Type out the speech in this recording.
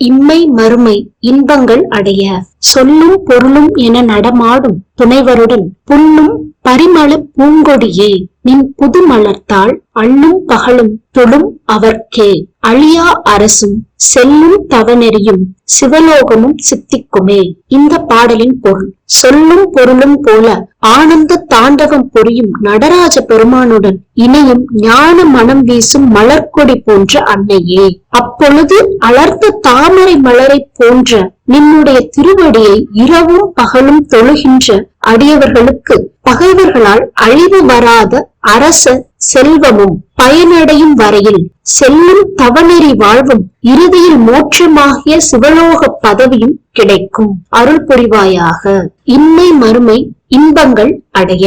இம்மை மறுமை இன்பங்கள் அடைய சொல்லும் பொருளும் என நடமாடும் துணைவருடன் புல்லும் பரிமள பூங்கொடியே நின் புது மலர்த்தாள் அள்ளும் பகலும் தொழும் அவர்க்கே அழியா அரசும் செல்லும் தவநெறியும் சிவலோகமும் சித்திக்குமே. இந்த பாடலின் பொருள்: சொல்லும் பொருளும் போல ஆனந்த தாண்டவம் புரியும் நடராஜ பெருமானுடன் இணையும் ஞான மனம் வீசும் மலர்கொடி போன்ற அன்னையே, அப்பொழுது அலர்ந்த தாமரை மலரை போன்ற நின்னுடைய திருவடியை இரவும் பகலும் தொழுகின்ற அடியவர்களுக்கு பகைவர்களால் அழிவு வராத அரச செல்வமும் பயனடையும் வரையில் செல்லும் தவநெறி வாழ்வும் இறுதியில் மோட்சமாகிய சிவலோக பதவியும் கிடைக்கும். அருள் புரிவாயாக. இம்மை மறுமை இன்பங்கள் அடைய.